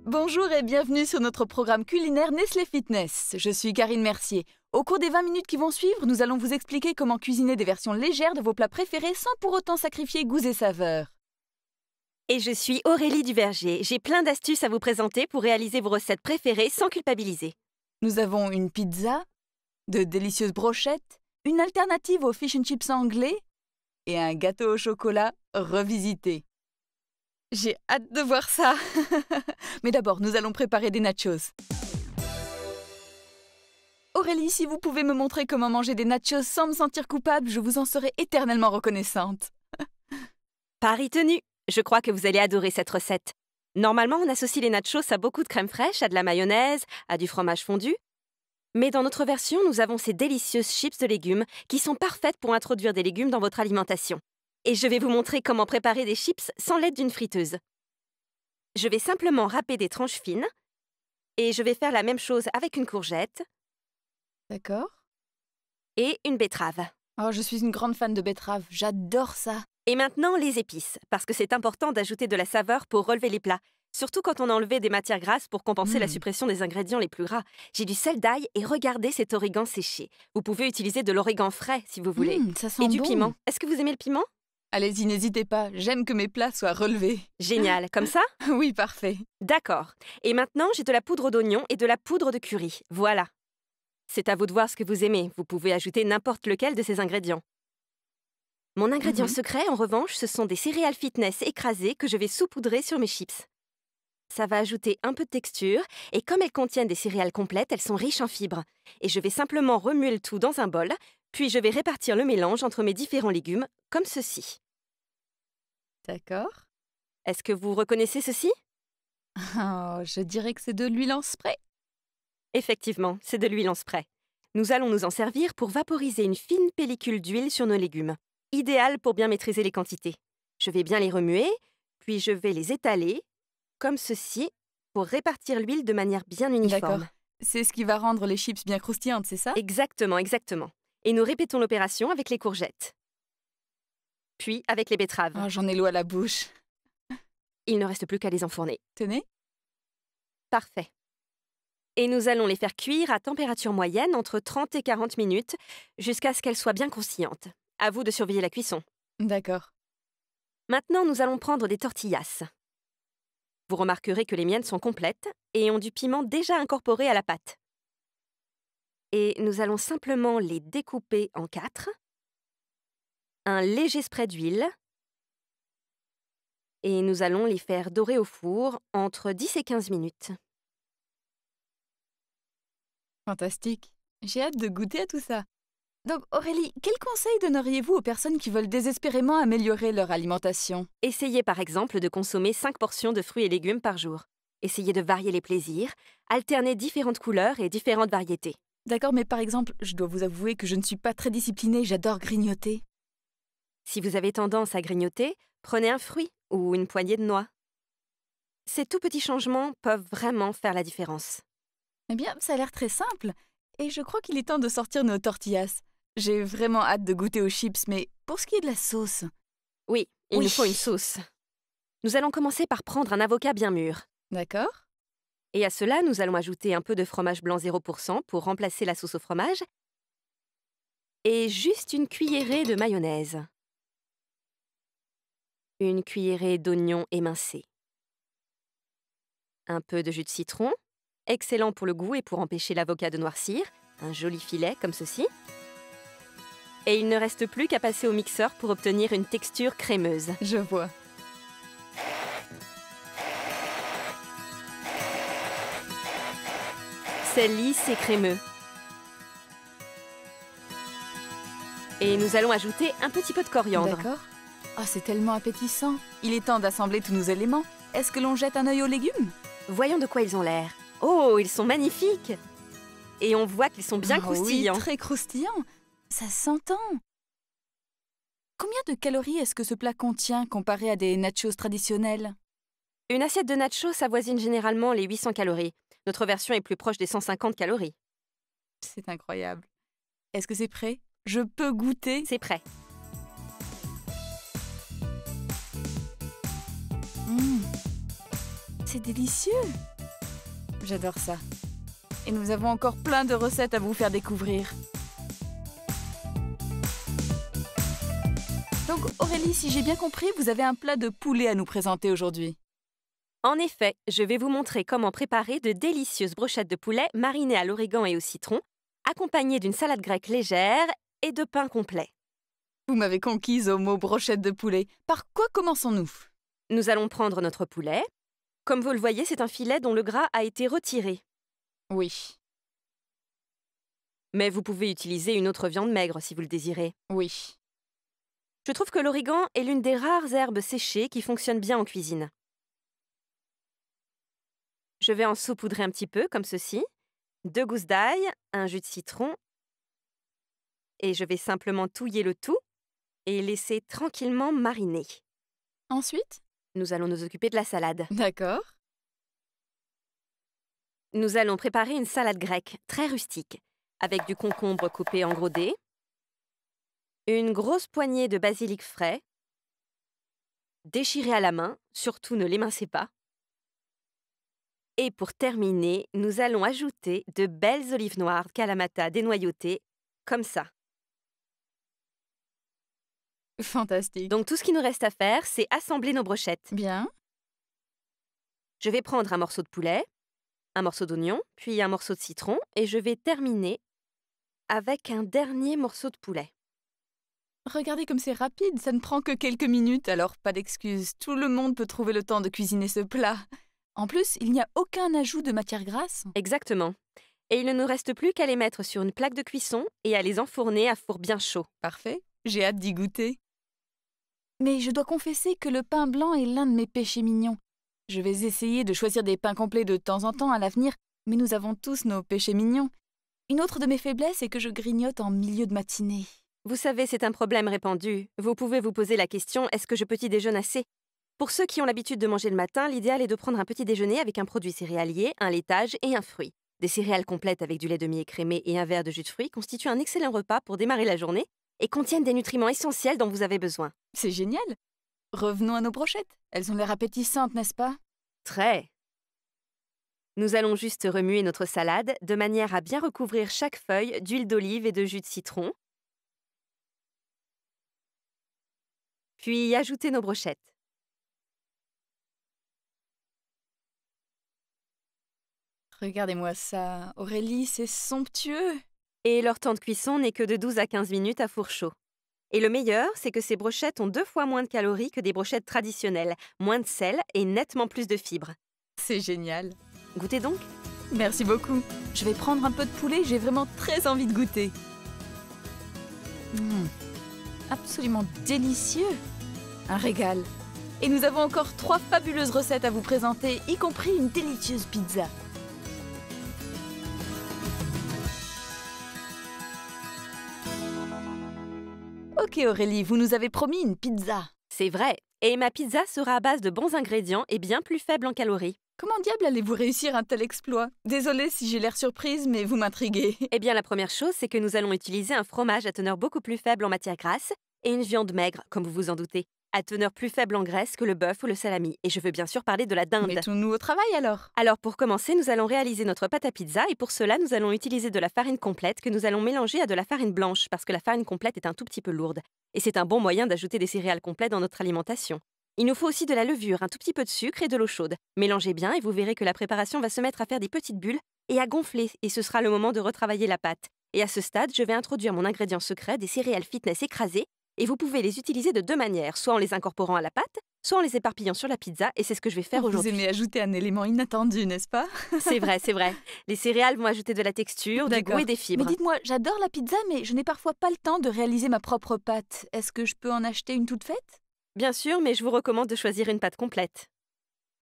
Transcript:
Bonjour et bienvenue sur notre programme culinaire Nestlé Fitness. Je suis Karine Mercier. Au cours des 20 minutes qui vont suivre, nous allons vous expliquer comment cuisiner des versions légères de vos plats préférés sans pour autant sacrifier goûts et saveurs. Et je suis Aurélie Duverger. J'ai plein d'astuces à vous présenter pour réaliser vos recettes préférées sans culpabiliser. Nous avons une pizza, de délicieuses brochettes, une alternative aux fish and chips anglais et un gâteau au chocolat revisité. J'ai hâte de voir ça. Mais d'abord, nous allons préparer des nachos. Aurélie, si vous pouvez me montrer comment manger des nachos sans me sentir coupable, je vous en serai éternellement reconnaissante. Pari tenu! Je crois que vous allez adorer cette recette. Normalement, on associe les nachos à beaucoup de crème fraîche, à de la mayonnaise, à du fromage fondu. Mais dans notre version, nous avons ces délicieuses chips de légumes qui sont parfaites pour introduire des légumes dans votre alimentation. Et je vais vous montrer comment préparer des chips sans l'aide d'une friteuse. Je vais simplement râper des tranches fines et je vais faire la même chose avec une courgette. D'accord. Et une betterave. Oh, je suis une grande fan de betterave, j'adore ça. Et maintenant, les épices, parce que c'est important d'ajouter de la saveur pour relever les plats, surtout quand on a enlevé des matières grasses pour compenser la suppression des ingrédients les plus gras. J'ai du sel d'ail et regardez cet origan séché. Vous pouvez utiliser de l'origan frais si vous voulez. Ça sent et du bon. piment. Est-ce que vous aimez le piment? Allez-y, n'hésitez pas, j'aime que mes plats soient relevés. Génial, comme ça? Oui, parfait. D'accord. Et maintenant, j'ai de la poudre d'oignon et de la poudre de curry. Voilà. C'est à vous de voir ce que vous aimez. Vous pouvez ajouter n'importe lequel de ces ingrédients. Mon ingrédient secret, en revanche, ce sont des céréales fitness écrasées que je vais saupoudrer sur mes chips. Ça va ajouter un peu de texture, et comme elles contiennent des céréales complètes, elles sont riches en fibres. Et je vais simplement remuer le tout dans un bol, puis je vais répartir le mélange entre mes différents légumes, comme ceci. D'accord. Est-ce que vous reconnaissez ceci? Oh, je dirais que c'est de l'huile en spray. Effectivement, c'est de l'huile en spray. Nous allons nous en servir pour vaporiser une fine pellicule d'huile sur nos légumes. Idéal pour bien maîtriser les quantités. Je vais bien les remuer, puis je vais les étaler, comme ceci, pour répartir l'huile de manière bien uniforme. D'accord. C'est ce qui va rendre les chips bien croustillantes, c'est ça? Exactement, exactement. Et nous répétons l'opération avec les courgettes. Puis avec les betteraves. Oh, j'en ai l'eau à la bouche. Il ne reste plus qu'à les enfourner. Tenez. Parfait. Et nous allons les faire cuire à température moyenne entre 30 et 40 minutes, jusqu'à ce qu'elles soient bien croustillantes. À vous de surveiller la cuisson. D'accord. Maintenant, nous allons prendre des tortillas. Vous remarquerez que les miennes sont complètes et ont du piment déjà incorporé à la pâte. Et nous allons simplement les découper en 4. Un léger spray d'huile. Et nous allons les faire dorer au four entre 10 et 15 minutes. Fantastique. J'ai hâte de goûter à tout ça. Donc, Aurélie, quels conseils donneriez-vous aux personnes qui veulent désespérément améliorer leur alimentation? Essayez par exemple de consommer 5 portions de fruits et légumes par jour. Essayez de varier les plaisirs, alterner différentes couleurs et différentes variétés. D'accord, mais par exemple, je dois vous avouer que je ne suis pas très disciplinée, j'adore grignoter. Si vous avez tendance à grignoter, prenez un fruit ou une poignée de noix. Ces tout petits changements peuvent vraiment faire la différence. Eh bien, ça a l'air très simple. Et je crois qu'il est temps de sortir nos tortillas. J'ai vraiment hâte de goûter aux chips, mais pour ce qui est de la sauce... Oui, il nous faut une sauce. Nous allons commencer par prendre un avocat bien mûr. D'accord. Et à cela, nous allons ajouter un peu de fromage blanc 0% pour remplacer la sauce au fromage. Et juste une cuillerée de mayonnaise. Une cuillerée d'oignon émincé. Un peu de jus de citron. Excellent pour le goût et pour empêcher l'avocat de noircir. Un joli filet comme ceci. Et il ne reste plus qu'à passer au mixeur pour obtenir une texture crémeuse. Je vois. C'est lisse et crémeux. Et nous allons ajouter un petit peu de coriandre. D'accord. Oh, c'est tellement appétissant. Il est temps d'assembler tous nos éléments. Est-ce que l'on jette un œil aux légumes? Voyons de quoi ils ont l'air. Oh, ils sont magnifiques! Et on voit qu'ils sont bien croustillants. Oui, très croustillants. Ça s'entend. Combien de calories est-ce que ce plat contient comparé à des nachos traditionnels? Une assiette de nachos avoisine généralement les 800 calories. Notre version est plus proche des 150 calories. C'est incroyable. Est-ce que c'est prêt? Je peux goûter? C'est prêt. C'est délicieux. J'adore ça. Et nous avons encore plein de recettes à vous faire découvrir. Donc Aurélie, si j'ai bien compris, vous avez un plat de poulet à nous présenter aujourd'hui. En effet, je vais vous montrer comment préparer de délicieuses brochettes de poulet marinées à l'origan et au citron, accompagnées d'une salade grecque légère et de pain complet. Vous m'avez conquise au mot brochette de poulet. Par quoi commençons-nous? Nous allons prendre notre poulet. Comme vous le voyez, c'est un filet dont le gras a été retiré. Oui, Mais vous pouvez utiliser une autre viande maigre si vous le désirez. oui. Je trouve que l'origan est l'une des rares herbes séchées qui fonctionnent bien en cuisine. Je vais en saupoudrer un petit peu, comme ceci. 2 gousses d'ail, un jus de citron. Et je vais simplement touiller le tout et laisser tranquillement mariner. Ensuite? Nous allons nous occuper de la salade. D'accord. Nous allons préparer une salade grecque très rustique, avec du concombre coupé en gros dés, une grosse poignée de basilic frais, déchiré à la main, surtout ne l'émincez pas. Et pour terminer, nous allons ajouter de belles olives noires Kalamata dénoyautées, comme ça. Fantastique. Donc tout ce qui nous reste à faire, c'est assembler nos brochettes. Bien. Je vais prendre un morceau de poulet, un morceau d'oignon, puis un morceau de citron, et je vais terminer avec un dernier morceau de poulet. Regardez comme c'est rapide, ça ne prend que quelques minutes, alors pas d'excuses. Tout le monde peut trouver le temps de cuisiner ce plat. En plus, il n'y a aucun ajout de matière grasse. Exactement. Et il ne nous reste plus qu'à les mettre sur une plaque de cuisson et à les enfourner à four bien chaud. Parfait, j'ai hâte d'y goûter. Mais je dois confesser que le pain blanc est l'un de mes péchés mignons. Je vais essayer de choisir des pains complets de temps en temps à l'avenir, mais nous avons tous nos péchés mignons. Une autre de mes faiblesses est que je grignote en milieu de matinée. Vous savez, c'est un problème répandu. Vous pouvez vous poser la question, est-ce que je petit déjeune assez? Pour ceux qui ont l'habitude de manger le matin, l'idéal est de prendre un petit déjeuner avec un produit céréalier, un laitage et un fruit. Des céréales complètes avec du lait demi-écrémé et un verre de jus de fruits constituent un excellent repas pour démarrer la journée et contiennent des nutriments essentiels dont vous avez besoin. C'est génial. Revenons à nos brochettes. Elles ont l'air appétissantes, n'est-ce pas? Très. Nous allons juste remuer notre salade de manière à bien recouvrir chaque feuille d'huile d'olive et de jus de citron. Puis ajouter nos brochettes. Regardez-moi ça. Aurélie, c'est somptueux. Et leur temps de cuisson n'est que de 12 à 15 minutes à four chaud. Et le meilleur, c'est que ces brochettes ont 2 fois moins de calories que des brochettes traditionnelles, moins de sel et nettement plus de fibres. C'est génial. Goûtez donc. Merci beaucoup. Je vais prendre un peu de poulet, j'ai vraiment très envie de goûter. Absolument délicieux. Un régal. Et nous avons encore 3 fabuleuses recettes à vous présenter, y compris une délicieuse pizza. Ok Aurélie, vous nous avez promis une pizza. C'est vrai. Et ma pizza sera à base de bons ingrédients et bien plus faible en calories. Comment diable allez-vous réussir un tel exploit? Désolée si j'ai l'air surprise, mais vous m'intriguez. Eh bien, la première chose, c'est que nous allons utiliser un fromage à teneur beaucoup plus faible en matière grasse et une viande maigre, comme vous vous en doutez, à teneur plus faible en graisse que le bœuf ou le salami. Et je veux bien sûr parler de la dinde. Mettons-nous au travail alors. Alors, pour commencer, nous allons réaliser notre pâte à pizza et pour cela, nous allons utiliser de la farine complète que nous allons mélanger à de la farine blanche parce que la farine complète est un tout petit peu lourde. Et c'est un bon moyen d'ajouter des céréales complètes dans notre alimentation. Il nous faut aussi de la levure, un tout petit peu de sucre et de l'eau chaude. Mélangez bien et vous verrez que la préparation va se mettre à faire des petites bulles et à gonfler et ce sera le moment de retravailler la pâte. Et à ce stade, je vais introduire mon ingrédient secret, des céréales fitness écrasées et vous pouvez les utiliser de 2 manières, soit en les incorporant à la pâte, soit en les éparpillant sur la pizza et c'est ce que je vais faire aujourd'hui. Vous aimez ajouter un élément inattendu, n'est-ce pas? C'est vrai, c'est vrai. Les céréales vont ajouter de la texture, du goût et des fibres. Mais dites-moi, j'adore la pizza, mais je n'ai parfois pas le temps de réaliser ma propre pâte. Est-ce que je peux en acheter une toute faite? Bien sûr, mais je vous recommande de choisir une pâte complète.